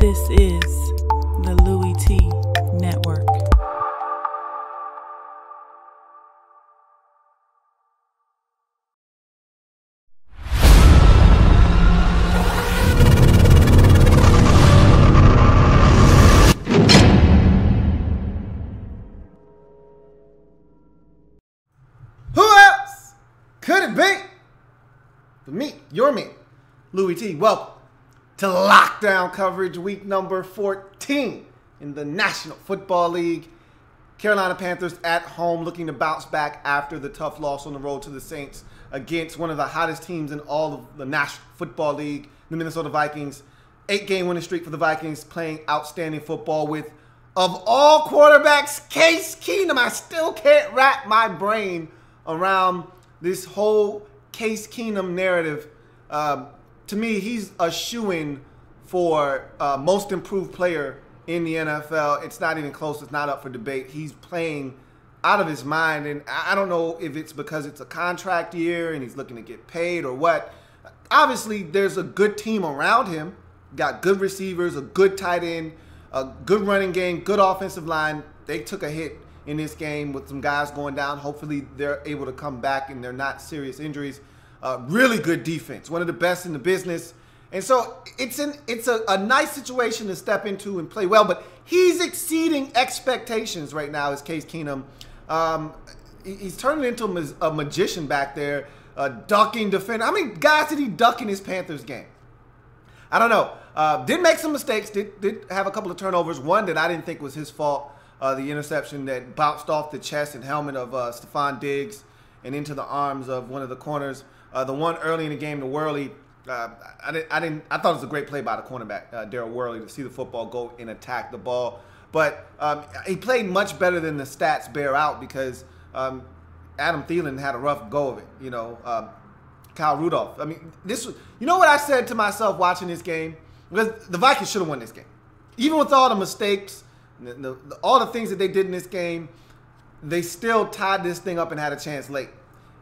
This is the Louie T Network. Who else could it be? For me, your me, Louie T. Welcome to lockdown coverage week number 14 in the National Football League. Carolina Panthers at home looking to bounce back after the tough loss on the road to the Saints against one of the hottest teams in all of the National Football League, the Minnesota Vikings. 8-game winning streak for the Vikings, playing outstanding football with, of all quarterbacks, Case Keenum. I still can't wrap my brain around this whole Case Keenum narrative. To me, he's a shoo-in for most improved player in the NFL. It's not even close. It's not up for debate. He's playing out of his mind, and I don't know if it's because it's a contract year and he's looking to get paid or what. Obviously, there's a good team around him. Got good receivers, a good tight end, a good running game, good offensive line. They took a hit in this game with some guys going down. Hopefully, they're able to come back and they're not serious injuries. Really good defense, one of the best in the business. And so it's a nice situation to step into and play well, but he's exceeding expectations right now as Case Keenum. He's turning into a magician back there, ducking, defender. How many guys did he duck in his Panthers game? I don't know. Did make some mistakes, did have a couple of turnovers. One that I didn't think was his fault, the interception that bounced off the chest and helmet of Stephon Diggs and into the arms of one of the corners. The one early in the game, the Worley, I thought it was a great play by the cornerback, Darryl Worley, to see the football go and attack the ball. But he played much better than the stats bear out because Adam Thielen had a rough go of it. You know, Kyle Rudolph. I mean, you know what I said to myself watching this game? Because the Vikings should have won this game. Even with all the mistakes, all the things that they did in this game, they still tied this thing up and had a chance late.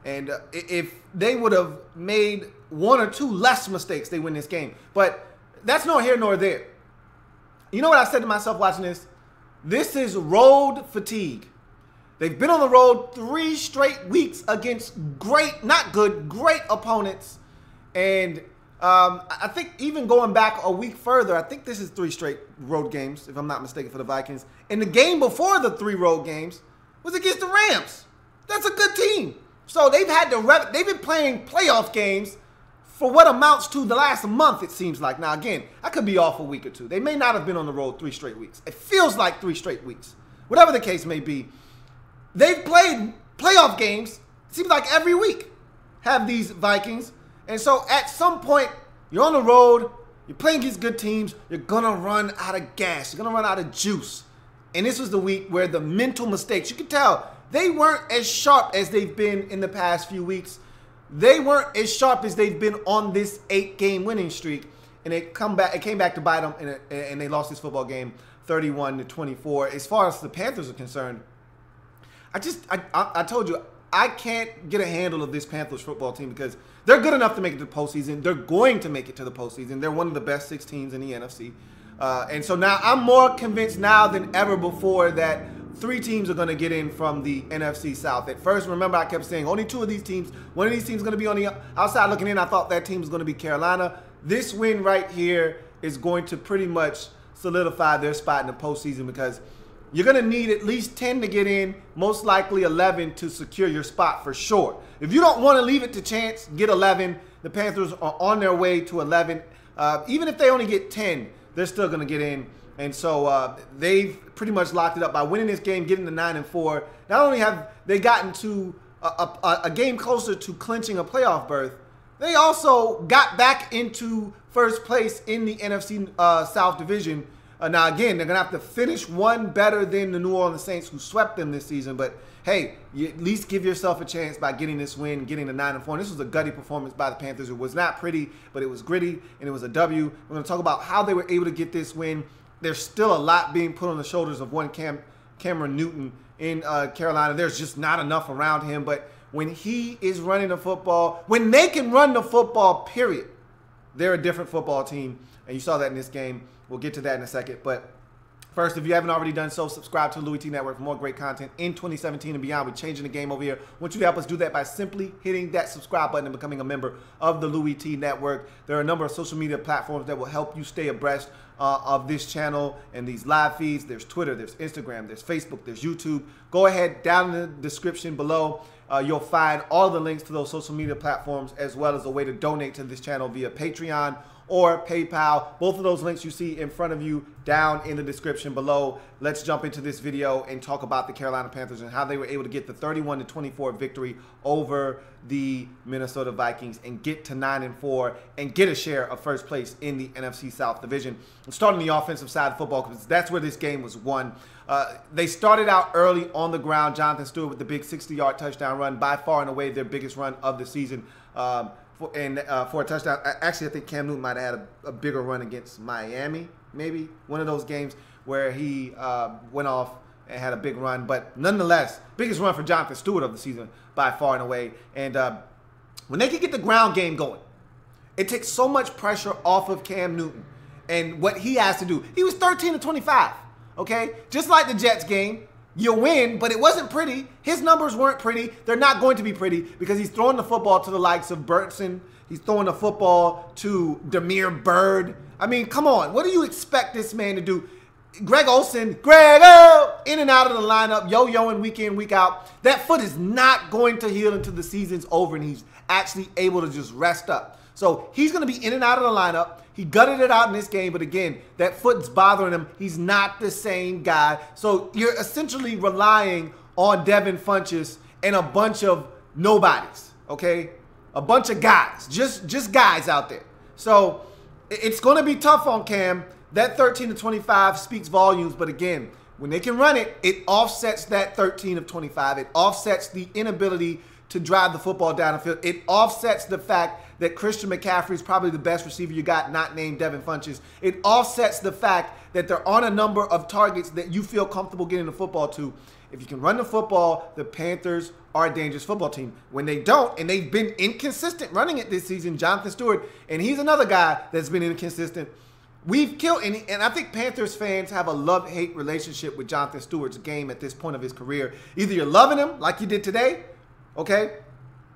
And if they would have made one or two less mistakes, they win this game. But that's nor here nor there. You know what I said to myself watching this? This is road fatigue. They've been on the road 3 straight weeks against great, not good, great opponents. And I think even going back a week further, I think this is 3 straight road games, if I'm not mistaken, for the Vikings. And the game before the 3 road games was against the Rams. That's a good team. So they've been playing playoff games for what amounts to the last month, it seems like. Now, again, I could be off a week or two. They may not have been on the road 3 straight weeks. It feels like 3 straight weeks. Whatever the case may be, they've played playoff games, it seems like every week, have these Vikings. And so at some point, you're on the road, you're playing against good teams, you're going to run out of gas. You're going to run out of juice. And this was the week where the mental mistakes, you could tell, they weren't as sharp as they've been in the past few weeks. They weren't as sharp as they've been on this 8-game winning streak. And it came back to bite them, and they lost this football game 31-24. As far as the Panthers are concerned, I told you, I can't get a handle of this Panthers football team because they're good enough to make it to the postseason. They're going to make it to the postseason. They're one of the best 6 teams in the NFC. And so now I'm more convinced now than ever before that 3 teams are going to get in from the NFC South. At first, remember, I kept saying only 2 of these teams. One of these teams is going to be on the outside looking in. I thought that team was going to be Carolina. This win right here is going to pretty much solidify their spot in the postseason because you're going to need at least 10 to get in, most likely 11 to secure your spot for sure. If you don't want to leave it to chance, get 11. The Panthers are on their way to 11. Even if they only get 10, they're still going to get in. And so they've pretty much locked it up by winning this game, getting to 9-4. Not only have they gotten to a game closer to clinching a playoff berth, they also got back into first place in the NFC South Division. Now, again, they're going to have to finish one better than the New Orleans Saints, who swept them this season. But, hey, you at least give yourself a chance by getting this win, getting to 9-4. And this was a gutty performance by the Panthers. It was not pretty, but it was gritty, and it was a W. We're going to talk about how they were able to get this win. There's still a lot being put on the shoulders of one Cameron Newton in Carolina. There's just not enough around him. But when he is running the football, when they can run the football, period, They're a different football team, and you saw that in this game. We'll get to that in a second. But first, if you haven't already done so, subscribe to the Louie T Network for more great content in 2017 and beyond. We're changing the game over here. I want you to help us do that by simply hitting that subscribe button and becoming a member of the Louie T Network. There are a number of social media platforms that will help you stay abreast of this channel and these live feeds. There's Twitter, there's Instagram, there's Facebook, there's YouTube. Go ahead, down in the description below. You'll find all the links to those social media platforms, as well as a way to donate to this channel via Patreon or PayPal. Both of those links you see in front of you down in the description below. Let's jump into this video and talk about the Carolina Panthers and how they were able to get the 31-24 victory over the Minnesota Vikings and get to 9-4 and get a share of first place in the NFC South Division. And starting the offensive side of football, because that's where this game was won. They started out early on the ground. Jonathan Stewart with the big 60-yard touchdown run, by far and away their biggest run of the season. For a touchdown. Actually, I think Cam Newton might have had a bigger run against Miami, maybe. One of those games where he went off and had a big run. But nonetheless, biggest run for Jonathan Stewart of the season by far and away. And when they can get the ground game going, it takes so much pressure off of Cam Newton and what he has to do. He was 13-25, okay? Just like the Jets game. You win, but it wasn't pretty. His numbers weren't pretty. They're not going to be pretty because he's throwing the football to the likes of Burtson. He's throwing the football to Demir Bird. I mean, come on. What do you expect this man to do? Greg Olsen, in and out of the lineup, yo-yoing week in, week out. That foot is not going to heal until the season's over and he's actually able to just rest up. So he's going to be in and out of the lineup. He gutted it out in this game, but again, that foot's bothering him. He's not the same guy. So you're essentially relying on Devin Funchess and a bunch of nobodies, okay? A bunch of guys, just guys out there. So it's going to be tough on Cam. That 13-25 speaks volumes, but again, when they can run it, it offsets that 13-25. It offsets the inability to drive the football down the field. It offsets the fact that Christian McCaffrey is probably the best receiver you got, not named Devin Funchess. It offsets the fact that there aren't a number of targets that you feel comfortable getting the football to. If you can run the football, the Panthers are a dangerous football team. When they don't, and they've been inconsistent running it this season, Jonathan Stewart, and he's another guy that's been inconsistent. We've killed, and I think Panthers fans have a love-hate relationship with Jonathan Stewart's game at this point of his career. Either you're loving him like you did today, okay?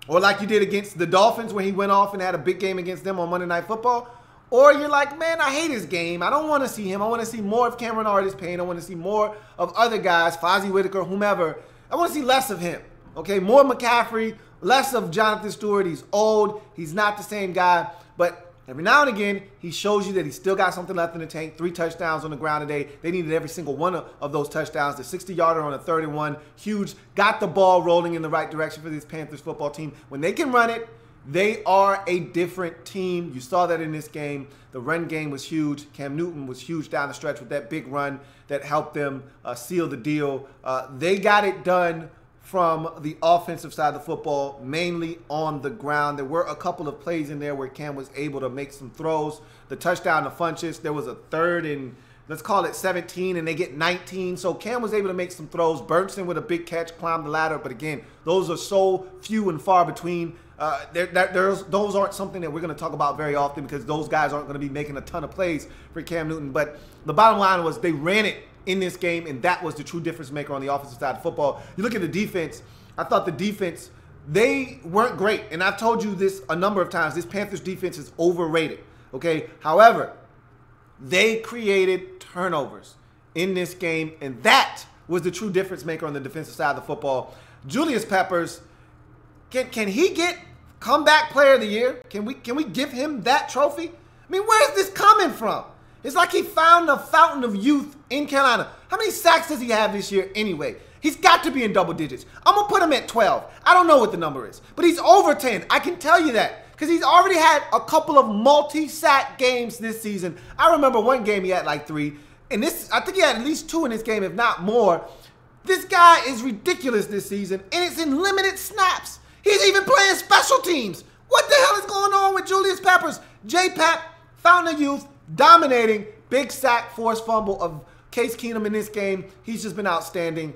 Or like you did against the Dolphins when he went off and had a big game against them on Monday Night Football. Or you're like, man, I hate his game. I don't want to see him. I want to see more of Cameron Artis-Payne. I want to see more of other guys, Fozzie Whitaker, whomever. I want to see less of him, okay? More McCaffrey, less of Jonathan Stewart. He's old. He's not the same guy. But every now and again, he shows you that he's still got something left in the tank. 3 touchdowns on the ground today. They needed every single one of those touchdowns. The 60-yarder on a 31, huge. Got the ball rolling in the right direction for this Panthers football team. When they can run it, they are a different team. You saw that in this game. The run game was huge. Cam Newton was huge down the stretch with that big run that helped them seal the deal. They got it done from the offensive side of the football, mainly on the ground. There were a couple of plays in there where Cam was able to make some throws. The touchdown to Funchess, there was a 3rd and, let's call it 17, and they get 19. So Cam was able to make some throws. Berntsen with a big catch, climbed the ladder. But again, those are so few and far between. Those aren't something that we're going to talk about very often because those guys aren't going to be making a ton of plays for Cam Newton. But the bottom line was they ran it in this game, and that was the true difference maker on the offensive side of football. You look at the defense, I thought the defense, they weren't great. And I've told you this a number of times. This Panthers defense is overrated, okay? However, they created turnovers in this game, and that was the true difference maker on the defensive side of the football. Julius Peppers, can he get comeback player of the year? Can we give him that trophy? I mean, where is this coming from? It's like he found a fountain of youth in Carolina. How many sacks does he have this year anyway? He's got to be in double digits. I'm going to put him at 12. I don't know what the number is, but he's over 10. I can tell you that because he's already had a couple of multi-sack games this season. I remember one game he had like 3, and I think he had at least 2 in this game, if not more. This guy is ridiculous this season, and it's in limited snaps. He's even playing special teams. What the hell is going on with Julius Peppers? J-Pap, fountain of youth, dominating, big sack, forced fumble of Case Keenum in this game. He's just been outstanding.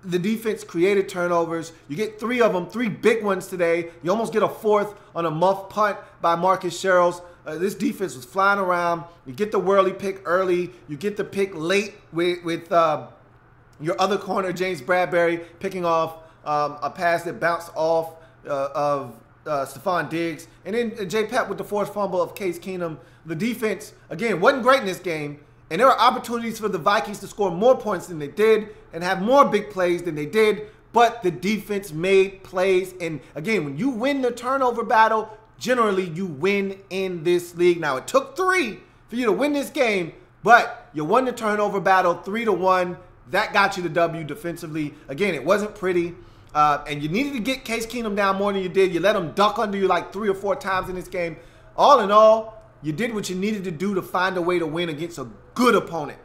the defense created turnovers. You get 3 of them, 3 big ones today. You almost get a 4th on a muff punt by Marcus Sherrills. This defense was flying around. You get the Worley pick early. You get the pick late with your other corner, James Bradbury, picking off a pass that bounced off of Stephon Diggs. And then J. Pep with the forced fumble of Case Keenum. The defense, again, wasn't great in this game. And there were opportunities for the Vikings to score more points than they did and have more big plays than they did. But the defense made plays. And again, when you win the turnover battle, generally you win in this league. Now, it took 3 for you to win this game, but you won the turnover battle 3-1. That got you the W defensively. Again, it wasn't pretty. And you needed to get Case Keenum down more than you did. You let him duck under you like 3 or 4 times in this game. All in all, you did what you needed to do to find a way to win against a good opponent.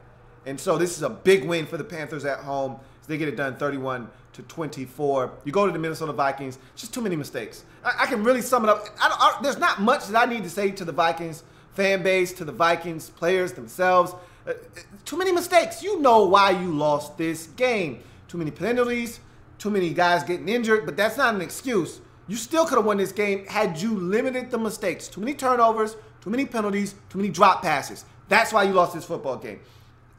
And so this is a big win for the Panthers at home. So they get it done 31-24. You go to the Minnesota Vikings. Just too many mistakes. I can really sum it up. There's not much that I need to say to the Vikings fan base, to the Vikings players themselves. Too many mistakes. You know why you lost this game. Too many penalties. Too many guys getting injured. But that's not an excuse. You still could have won this game had you limited the mistakes. Too many turnovers. Too many penalties, too many drop passes. That's why you lost this football game.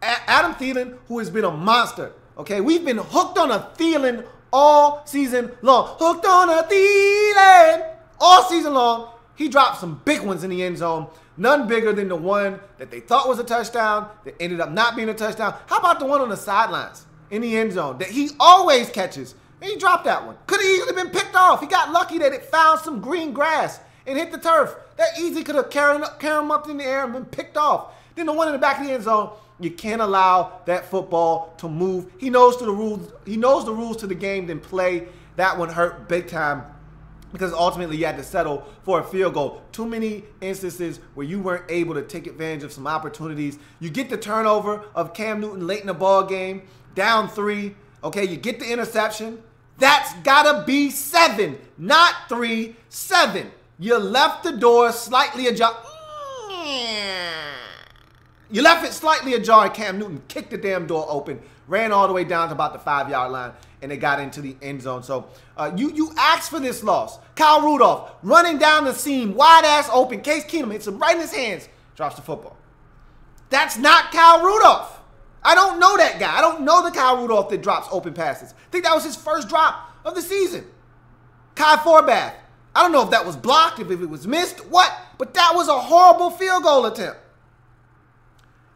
Adam Thielen, who has been a monster, okay? We've been hooked on a Thielen all season long. Hooked on a Thielen all season long. He dropped some big ones in the end zone. None bigger than the one that they thought was a touchdown that ended up not being a touchdown. How about the one on the sidelines in the end zone that he always catches? And he dropped that one. Could have easily been picked off. He got lucky that it found some green grass and hit the turf. That easily could have carried him up in the air and been picked off. Then the one in the back of the end zone, you can't allow that football to move. He knows the rules. He knows the rules to the game, then play. That one hurt big time because ultimately you had to settle for a field goal. Too many instances where you weren't able to take advantage of some opportunities. You get the turnover of Cam Newton late in the ball game, down 3. Okay, you get the interception. That's gotta be 7, not 3, 7. You left the door slightly ajar. You left it slightly ajar, and Cam Newton kicked the damn door open, ran all the way down to about the 5-yard line, and they got into the end zone. So you asked for this loss. Kyle Rudolph running down the seam, wide ass open. Case Keenum hits him right in his hands, drops the football. That's not Kyle Rudolph. I don't know that guy. I don't know the Kyle Rudolph that drops open passes. I think that was his first drop of the season. Kai Forbath. I don't know if that was blocked, if it was missed, what, but that was a horrible field goal attempt.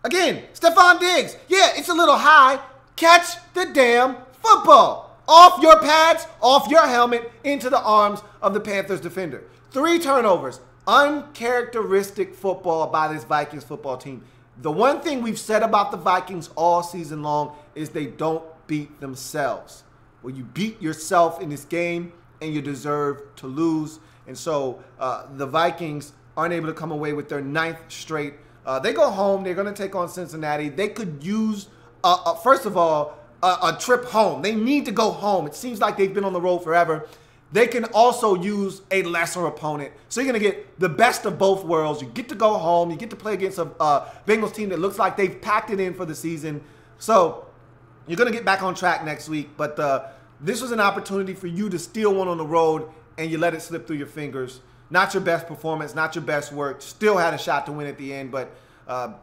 Again, Stephon Diggs. Yeah, it's a little high. Catch the damn football. Off your pads, off your helmet, into the arms of the Panthers defender. 3 turnovers. Uncharacteristic football by this Vikings football team. The one thing we've said about the Vikings all season long is they don't beat themselves. Well, you beat yourself in this game, and you deserve to lose. And so the Vikings aren't able to come away with their 9th straight. They go home. They're going to take on Cincinnati. They could use, first of all, a trip home. They need to go home. It seems like they've been on the road forever. They can also use a lesser opponent. So you're going to get the best of both worlds. You get to go home. You get to play against a Bengals team that looks like they've packed it in for the season. So you're going to get back on track next week. But this was an opportunity for you to steal one on the road, and you let it slip through your fingers. Not your best performance, not your best work. Still had a shot to win at the end, but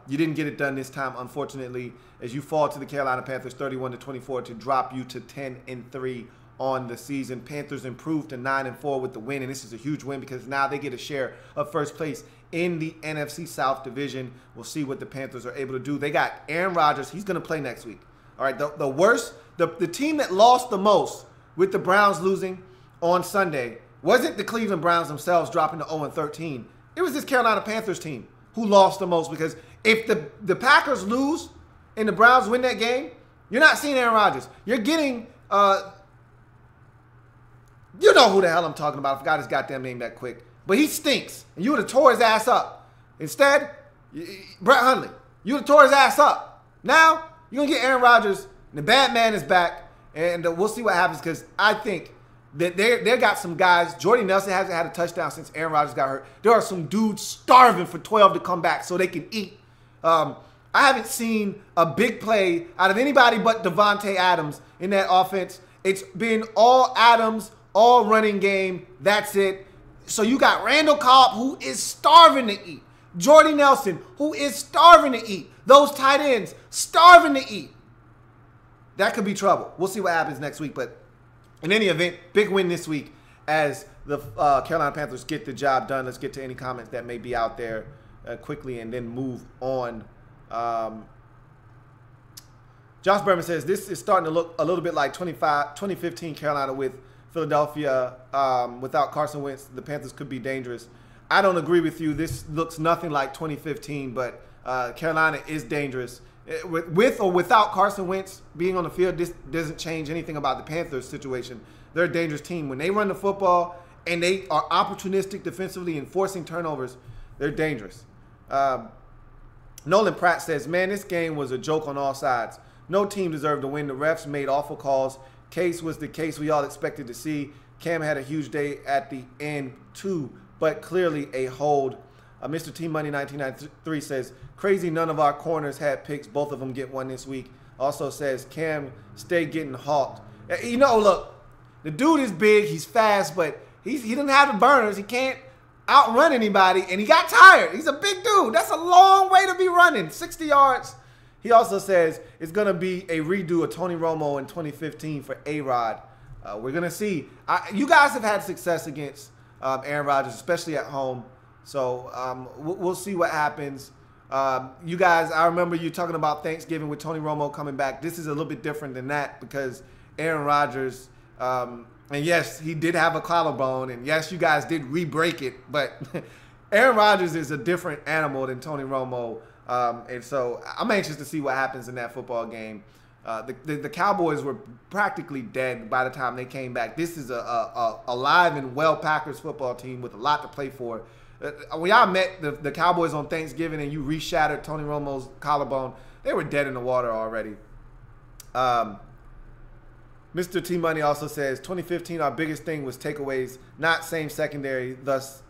you didn't get it done this time, unfortunately, as you fall to the Carolina Panthers 31-24 to drop you to 10-3 on the season. Panthers improved to 9-4 with the win, and this is a huge win because now they get a share of first place in the NFC South Division. We'll see what the Panthers are able to do. They got Aaron Rodgers. He's going to play next week. All right, the worst, the team that lost the most with the Browns losing on Sunday wasn't the Cleveland Browns themselves dropping to 0-13. It was this Carolina Panthers team who lost the most, because if the Packers lose and the Browns win that game, you're not seeing Aaron Rodgers. You're getting, you know who the hell I'm talking about. I forgot his goddamn name that quick. But he stinks, and you would have tore his ass up. Instead, Brett Hundley, you would have tore his ass up. Now, you're going to get Aaron Rodgers, and the bad man is back, and we'll see what happens, because I think that they got some guys. Jordy Nelson hasn't had a touchdown since Aaron Rodgers got hurt. There are some dudes starving for 12 to come back so they can eat. I haven't seen a big play out of anybody but Devontae Adams in that offense. It's been all Adams, all running game. That's it. So you got Randall Cobb, who is starving to eat. Jordy Nelson, who is starving to eat. Those tight ends, starving to eat. That could be trouble. We'll see what happens next week. But in any event, big win this week as the Carolina Panthers get the job done. Let's get to any comments that may be out there quickly and then move on. Josh Berman says, this is starting to look a little bit like 2015 Carolina with Philadelphia. Without Carson Wentz, the Panthers could be dangerous. I don't agree with you. This looks nothing like 2015, but Carolina is dangerous. With or without Carson Wentz being on the field, this doesn't change anything about the Panthers situation. They're a dangerous team. When they run the football and they are opportunistic defensively and forcing turnovers, they're dangerous. Nolan Pratt says, man, this game was a joke on all sides. No team deserved to win. The refs made awful calls. Case was the case we all expected to see. Cam had a huge day at the end too, but clearly a hold. Mr. T Money 1993 says, crazy none of our corners had picks. Both of them get one this week. Also says, Cam, stay getting hawked. You know, look, the dude is big. He's fast, but he doesn't have the burners. He can't outrun anybody, and he got tired. He's a big dude. That's a long way to be running, 60 yards. He also says it's going to be a redo of Tony Romo in 2015 for A-Rod. We're going to see. You guys have had success against Aaron Rodgers, especially at home. So we'll see what happens. You guys, I remember you talking about Thanksgiving with Tony Romo coming back. This is a little bit different than that because Aaron Rodgers, and yes, he did have a collarbone, and yes, you guys did re-break it, but Aaron Rodgers is a different animal than Tony Romo. And so I'm anxious to see what happens in that football game. The Cowboys were practically dead by the time they came back. This is a alive and well Packers football team with a lot to play for. When y'all met the Cowboys on Thanksgiving and you reshattered Tony Romo's collarbone, they were dead in the water already. Mr. T Money also says 2015 our biggest thing was takeaways, not same secondary. Thus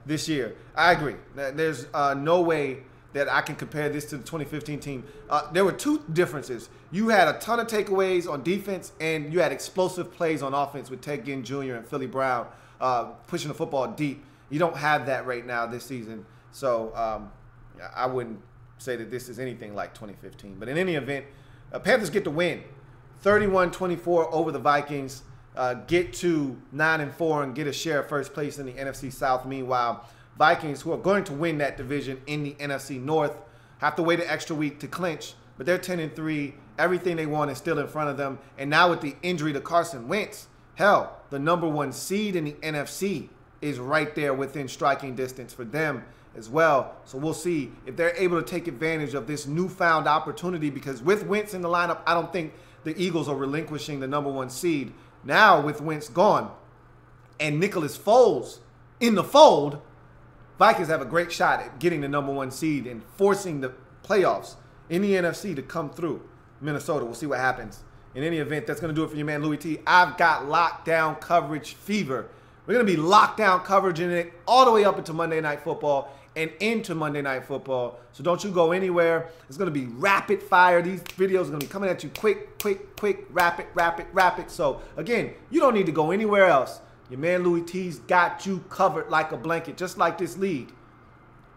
this year, I agree. There's no way that I can compare this to the 2015 team. There were two differences. You had a ton of takeaways on defense, and you had explosive plays on offense with Ted Ginn Jr. and Philly Brown pushing the football deep. You don't have that right now this season. So I wouldn't say that this is anything like 2015. But in any event, Panthers get the win. 31-24 over the Vikings. Get to 9-4 and get a share of first place in the NFC South. Meanwhile, Vikings, who are going to win that division in the NFC North, have to wait an extra week to clinch, but they're 10-3. Everything they want is still in front of them. And now with the injury to Carson Wentz, hell, the #1 seed in the NFC is right there within striking distance for them as well. So we'll see if they're able to take advantage of this newfound opportunity, because with Wentz in the lineup, I don't think the Eagles are relinquishing the #1 seed. Now with Wentz gone and Nicholas Foles in the fold, Vikings have a great shot at getting the #1 seed and forcing the playoffs in the NFC to come through Minnesota. We'll see what happens. In any event, that's going to do it for your man, Louie T. I've got lockdown coverage fever. We're going to be lockdown coverage in it all the way up into Monday Night Football and into Monday Night Football. So don't you go anywhere. It's going to be rapid fire. These videos are going to be coming at you quick, rapid. So, again, you don't need to go anywhere else. Your man Louie T's got you covered like a blanket, just like this league.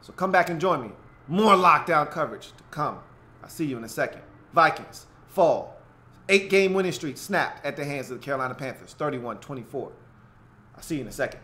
So come back and join me. More lockdown coverage to come. I'll see you in a second. Vikings fall. 8-game winning streak snapped at the hands of the Carolina Panthers, 31-24. I'll see you in a second.